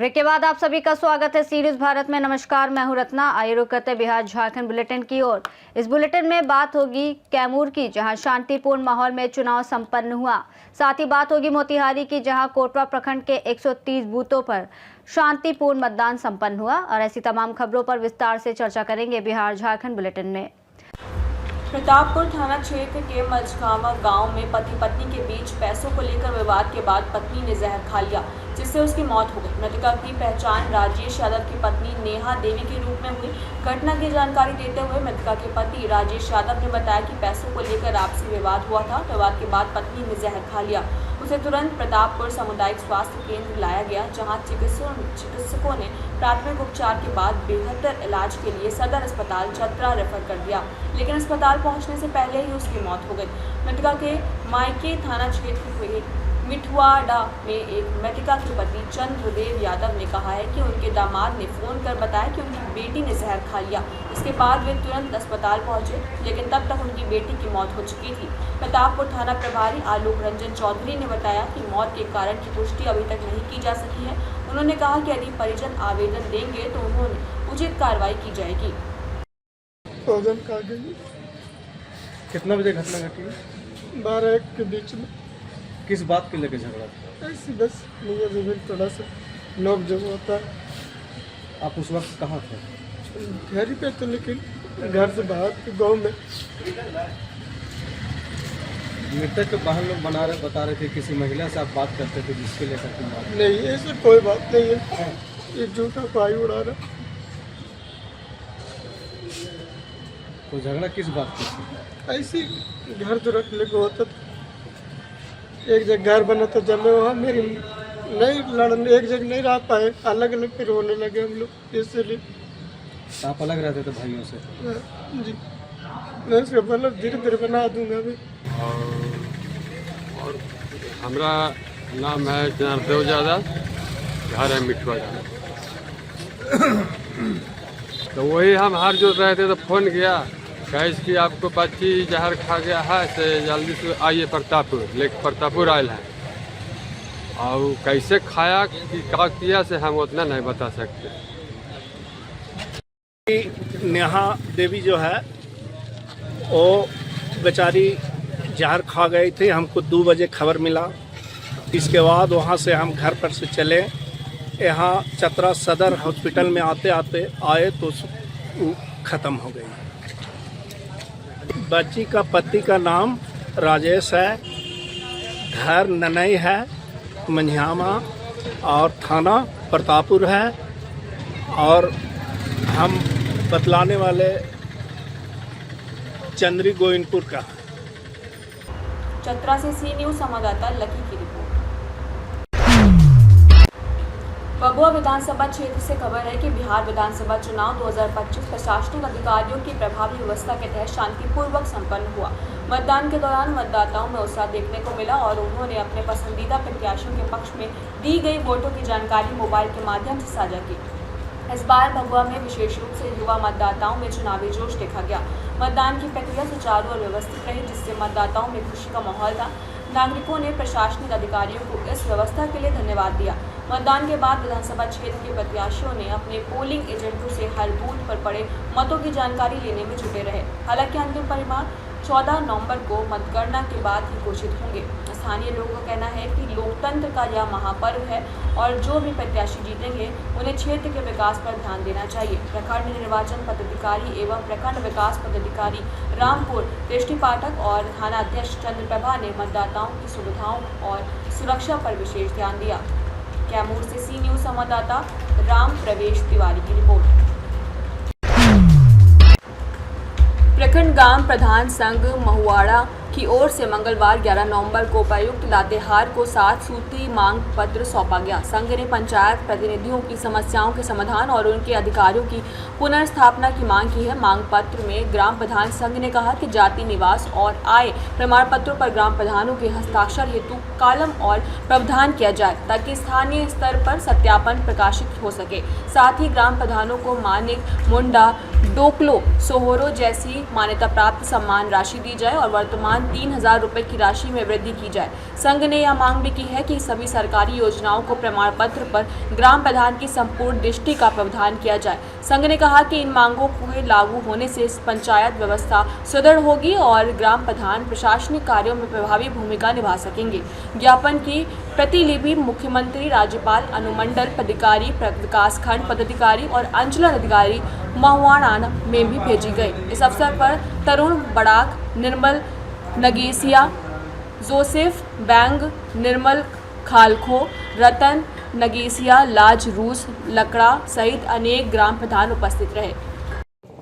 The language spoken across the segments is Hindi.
ब्रेक के बाद आप सभी का स्वागत है सी न्यूज भारत में। नमस्कार, मैं हूं रत्ना। आइए रुक करते बिहार झारखंड बुलेटिन की ओर। इस बुलेटिन में बात होगी कैमूर की, जहां शांतिपूर्ण माहौल में चुनाव संपन्न हुआ। साथ ही बात होगी मोतिहारी की, जहां कोटवा प्रखंड के 130 बूथों पर शांतिपूर्ण मतदान संपन्न हुआ। और ऐसी तमाम खबरों पर विस्तार से चर्चा करेंगे बिहार झारखंड बुलेटिन में। प्रतापपुर थाना क्षेत्र के मझगावा गांव में पति पत्नी के बीच पैसों को लेकर विवाद के बाद पत्नी ने जहर खा लिया, जिससे उसकी मौत हो गई। मृतका की पहचान राजेश यादव की पत्नी नेहा देवी के रूप में हुई। घटना की जानकारी देते हुए मृतका के पति राजेश यादव ने बताया कि पैसों को लेकर आपसी विवाद हुआ था। विवाद के बाद पत्नी ने जहर खा लिया। उसे तुरंत प्रतापपुर सामुदायिक स्वास्थ्य केंद्र लाया गया, जहां चिकित्सकों ने प्राथमिक उपचार के बाद बेहतर इलाज के लिए सदर अस्पताल चतरा रेफर कर दिया, लेकिन अस्पताल पहुंचने से पहले ही उसकी मौत हो गई। मृतका के मायके थाना क्षेत्र के मिठवाड़ा में एक मृतका के पति चंद्रदेव यादव ने कहा है कि उनके दामाद ने फोन कर बताया कि उनकी बेटी ने जहर खा लिया। इसके बाद वे तुरंत अस्पताल पहुंचे, लेकिन तब तक उनकी बेटी की मौत हो चुकी थी। प्रतापपुर थाना प्रभारी आलोक रंजन चौधरी ने बताया कि मौत के कारण की पुष्टि अभी तक नहीं की जा सकी है। उन्होंने कहा कि यदि परिजन आवेदन देंगे तो उन्होंने उचित कार्रवाई की जाएगी। कितना बजे घटना घटी? 12-1 के बीच में। किस बात के लेकर झगड़ा था? ऐसी बस मियाँ बीवी थोड़ा सा लोग जो होता है। आप उस वक्त कहाँ थे? घर ही पे थे, लेकिन घर से बाहर के गाँव में। मृतक के बहन लोग बता रहे थे किसी महिला से आप बात करते थे, जिसके लेकर तुम बात? नहीं, ऐसे कोई बात नहीं है, ये झूठा पाई उड़ा रहा। तो झगड़ा किस बात की थी? ऐसी घर तो रखने को होता था, एक जगह घर बना था, जब मैं वहाँ मेरी नहीं लड़ने एक जगह नहीं रह पाए, अलग अलग फिर होने लगे हम लोग, इसलिए। आप अलग रहते थे भाइयों से? जी, मैं उसका मतलब धीरे धीरे बना दूंगा अभी। और हमारा नाम है चंद्रदेव यादव, घर है मिठवाड़ा। तो वही हम हार जोड़ रहे थे तो फोन किया, कहे कि आपको बच्ची जहर खा गया है, से जल्दी से आइए प्रतापपुर। लेकिन प्रतापपुर आयल है, और कैसे खाया कि क्या किया से हम उतना नहीं बता सकते। नेहा देवी जो है वो बेचारी जहर खा गई थी। हमको 2 बजे खबर मिला। इसके बाद वहाँ से हम घर पर से चले, यहाँ चतरा सदर हॉस्पिटल में आते आते आए तो ख़त्म हो गई। बच्ची का पति का नाम राजेश है, घर ननई है, मंझामा, और थाना प्रतापपुर है, और हम बतलाने वाले चंद्री गोविंदपुर का। चतरा से सी न्यूज संवाददाता लकी की रिपोर्ट। भभुआ विधानसभा क्षेत्र से खबर है कि बिहार विधानसभा चुनाव 2025 प्रशासनिक अधिकारियों की प्रभावी व्यवस्था के तहत शांतिपूर्वक संपन्न हुआ। मतदान के दौरान मतदाताओं में उत्साह देखने को मिला और उन्होंने अपने पसंदीदा प्रत्याशियों के पक्ष में दी गई वोटों की जानकारी मोबाइल के माध्यम से साझा की। इस बार भभुआ में विशेष रूप से युवा मतदाताओं में चुनावी जोश देखा गया। मतदान की प्रक्रिया सुचारू और व्यवस्थित रही, जिससे मतदाताओं में खुशी का माहौल था। नागरिकों ने प्रशासनिक अधिकारियों को इस व्यवस्था के लिए धन्यवाद दिया। मतदान के बाद विधानसभा क्षेत्र के प्रत्याशियों ने अपने पोलिंग एजेंटों से हर बूथ पर पड़े मतों की जानकारी लेने में जुटे रहे। हालांकि अंतिम परिणाम 14 नवंबर को मतगणना के बाद ही घोषित होंगे। स्थानीय लोगों का कहना है कि लोकतंत्र का यह महापर्व है और जो भी प्रत्याशी जीतेंगे उन्हें क्षेत्र के विकास पर ध्यान देना चाहिए। प्रखंड निर्वाचन पदाधिकारी एवं प्रखंड विकास पदाधिकारी रामपुर दृष्टि पाठक और थाना अध्यक्ष चंद्रप्रभा ने मतदाताओं की सुविधाओं और सुरक्षा पर विशेष ध्यान दिया। कैमूर से सी न्यूज संवाददाता राम प्रवेश तिवारी की रिपोर्ट। प्रखंड ग्राम प्रधान संघ महुआड़ा की ओर से मंगलवार 11 नवंबर को उपायुक्त लातेहार को 7 सूत्री मांग पत्र सौंपा गया। संघ ने पंचायत प्रतिनिधियों की समस्याओं के समाधान और उनके अधिकारियों की पुनर्स्थापना की मांग की है। मांग पत्र में ग्राम प्रधान संघ ने कहा कि जाति, निवास और आय प्रमाण पत्रों पर ग्राम प्रधानों के हस्ताक्षर हेतु कॉलम और प्रावधान किया जाए, ताकि स्थानीय स्तर पर सत्यापन प्रकाशित हो सके। साथ ही ग्राम प्रधानों को मानिक, मुंडा, डोकलो, सोहरो जैसी मान्यता प्राप्त सम्मान राशि दी जाए और वर्तमान 3,000 रुपये की राशि में वृद्धि की जाए। संघ ने यह मांग भी की है कि सभी सरकारी योजनाओं को प्रमाण पत्र पर ग्राम प्रधान की संपूर्ण दृष्टि का प्रावधान किया जाए। संघ ने कहा कि इन मांगों के लागू होने से पंचायत व्यवस्था सुदृढ़ होगी और ग्राम प्रधान प्रशासनिक कार्यों में प्रभावी भूमिका निभा सकेंगे। ज्ञापन की प्रतिलिपि मुख्यमंत्री, राज्यपाल, अनुमंडल पदाधिकारी, विकासखंड पदाधिकारी और अंचल अधिकारी महुआना में भी भेजी गई। इस अवसर पर तरुण बड़ाक, निर्मल नगेसिया, जोसेफ बैंग, निर्मल खालखो, रतन नगेसिया, लाज रूस लकड़ा सहित अनेक ग्राम प्रधान उपस्थित रहे।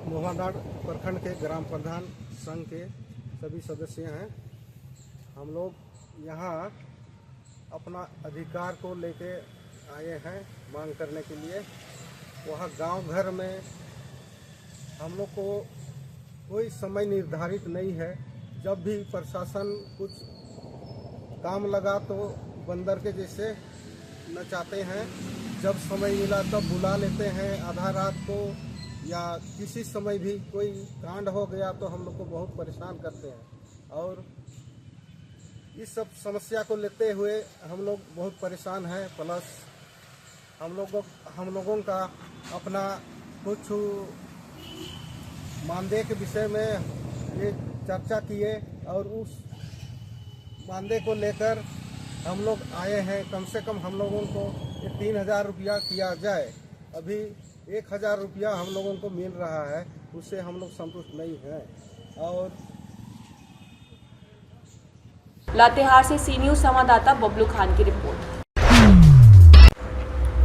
मोहानाड प्रखंड के ग्राम प्रधान संघ के सभी सदस्य हैं। हम लोग यहाँ अपना अधिकार को लेके आए हैं मांग करने के लिए। वहाँ गांव घर में हम लोग को कोई समय निर्धारित नहीं है। जब भी प्रशासन कुछ काम लगा तो बंदर के जैसे नचाते हैं। जब समय मिला तब बुला लेते हैं आधा रात को, या किसी समय भी कोई कांड हो गया तो हम लोग को बहुत परेशान करते हैं। और इस सब समस्या को लेते हुए हम लोग बहुत परेशान हैं। प्लस हम लोगों का अपना कुछ मानदेय के विषय में ये चर्चा किए और उस मानदेय को लेकर हम लोग आए हैं। कम से कम हम लोगों को 3,000 रुपया किया जाए। अभी 1,000 रुपया हम लोगों को मिल रहा है, उससे हम लोग संतुष्ट नहीं हैं। और लातेहार से सी न्यूज़ संवाददाता बबलू खान की रिपोर्ट।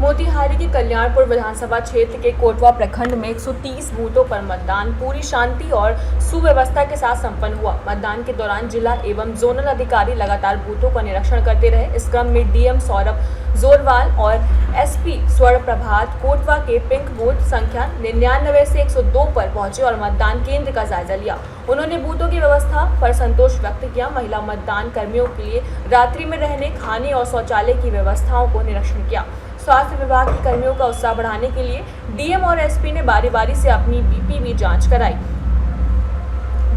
मोतिहारी के कल्याणपुर विधानसभा क्षेत्र के कोटवा प्रखंड में 130 बूथों पर मतदान पूरी शांति और सुव्यवस्था के साथ संपन्न हुआ। मतदान के दौरान जिला एवं जोनल अधिकारी लगातार बूथों का निरीक्षण करते रहे। इस क्रम में डीएम सौरभ जोरवाल और एसपी स्वर्ण प्रभात कोटवा के पिंक बूथ संख्या 99 से 102 पर पहुंचे और मतदान केंद्र का जायजा लिया। उन्होंने बूथों की व्यवस्था पर संतोष व्यक्त किया। महिला मतदान कर्मियों के लिए रात्रि में रहने, खाने और शौचालय की व्यवस्थाओं को निरीक्षण किया। स्वास्थ्य विभाग के कर्मियों का उत्साह बढ़ाने के लिए डीएम और एसपी ने बारी बारी से अपनी बीपीवी जांच कराई।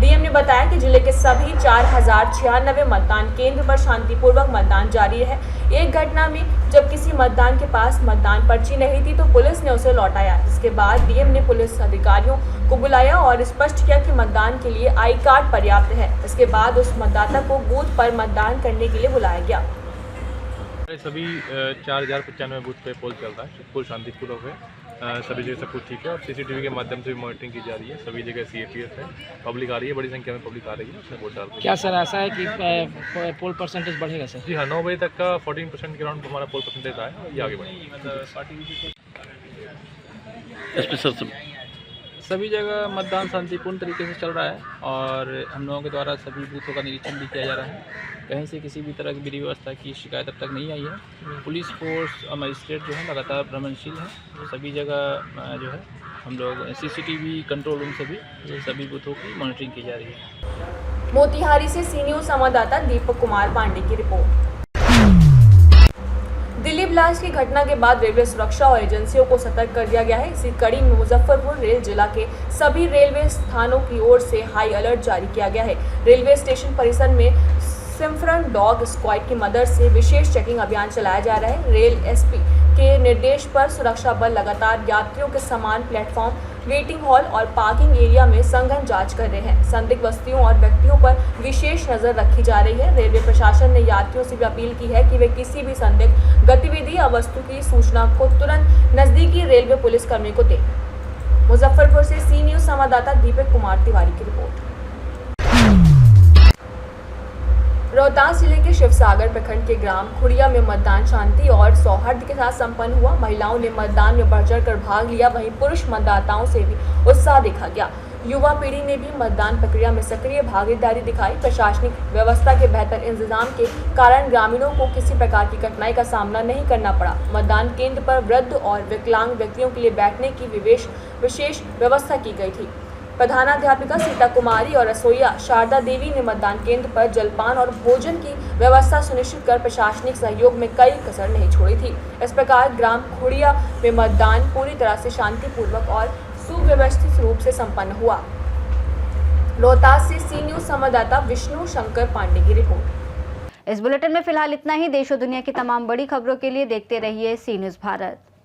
डीएम ने बताया कि जिले के सभी 4,096 मतदान केंद्र पर शांतिपूर्वक मतदान जारी है। एक घटना में जब किसी मतदान के पास मतदान पर्ची नहीं थी तो पुलिस ने उसे लौटाया। इसके बाद डीएम ने पुलिस अधिकारियों को बुलाया और स्पष्ट किया कि मतदान के लिए आई कार्ड पर्याप्त है। इसके बाद उस मतदाता को बूथ पर मतदान करने के लिए बुलाया गया। सभी 4,095 बूथ पे पोल चल रहा है, फुल शांतिपूर्वक है। सभी जगह सब कुछ ठीक है और सीसीटीवी के माध्यम से भी मॉनिटरिंग की जा रही है। सभी जगह सीएपीएफ है, पब्लिक आ रही है, बड़ी संख्या में पब्लिक आ रही है, उसमें वोट डाल रही है। क्या सर ऐसा है कि पोल परसेंटेज बढ़ेगा सर? जी हाँ, 9 बजे तक का 14% के अराउंड हमारा पोल परसेंटेज आया है, ये आगे बढ़ेगा। सभी जगह मतदान शांतिपूर्ण तरीके से चल रहा है और हम लोगों के द्वारा सभी बूथों का निरीक्षण भी किया जा रहा है। कहीं से किसी भी तरह की विधि व्यवस्था की शिकायत अब तक नहीं आई है। पुलिस फोर्स और मजिस्ट्रेट जो है लगातार भ्रमणशील है। सभी जगह जो है हम लोग सीसीटीवी कंट्रोल रूम से भी सभी बूथों की मॉनिटरिंग की जा रही है। मोतिहारी से सी न्यूज़ संवाददाता दीपक कुमार पांडे की रिपोर्ट। दिल्ली ब्लास्ट की घटना के बाद रेलवे सुरक्षा और एजेंसियों को सतर्क कर दिया गया है। इसी कड़ी में मुजफ्फरपुर रेल जिला के सभी रेलवे स्थानों की ओर से हाई अलर्ट जारी किया गया है। रेलवे स्टेशन परिसर में सिम्फरन डॉग स्क्वाड की मदद से विशेष चेकिंग अभियान चलाया जा रहा है। रेल एसपी के निर्देश पर सुरक्षा बल लगातार यात्रियों के समान प्लेटफॉर्म, वेटिंग हॉल और पार्किंग एरिया में सघन जांच कर रहे हैं। संदिग्ध वस्तुओं और व्यक्तियों पर विशेष नजर रखी जा रही है। रेलवे प्रशासन ने यात्रियों से भी अपील की है कि वे किसी भी संदिग्ध गतिविधि या वस्तु की सूचना को तुरंत नजदीकी रेलवे पुलिस कर्मी को दें। मुजफ्फरपुर से सी न्यूज़ संवाददाता दीपक कुमार तिवारी की रिपोर्ट। रोहतास जिले के शिवसागर प्रखंड के ग्राम खुड़िया में मतदान शांति और सौहार्द के साथ संपन्न हुआ। महिलाओं ने मतदान में बढ़ चढ़कर भाग लिया, वहीं पुरुष मतदाताओं से भी उत्साह देखा गया। युवा पीढ़ी ने भी मतदान प्रक्रिया में सक्रिय भागीदारी दिखाई। प्रशासनिक व्यवस्था के बेहतर इंतजाम के कारण ग्रामीणों को किसी प्रकार की कठिनाई का सामना नहीं करना पड़ा। मतदान केंद्र पर वृद्ध और विकलांग व्यक्तियों के लिए बैठने की विशेष व्यवस्था की गई थी। प्रधानाध्यापिका सीता कुमारी और रसोईया शारदा देवी ने मतदान केंद्र पर जलपान और भोजन की व्यवस्था सुनिश्चित कर प्रशासनिक सहयोग में कोई कसर नहीं छोड़ी थी। इस प्रकार ग्राम खुड़िया में मतदान पूरी तरह से शांतिपूर्वक और सुव्यवस्थित रूप से संपन्न हुआ। रोहतास से सी न्यूज संवाददाता विष्णु शंकर पांडे की रिपोर्ट। इस बुलेटिन में फिलहाल इतना ही। देश और दुनिया की तमाम बड़ी खबरों के लिए देखते रहिए सी न्यूज भारत।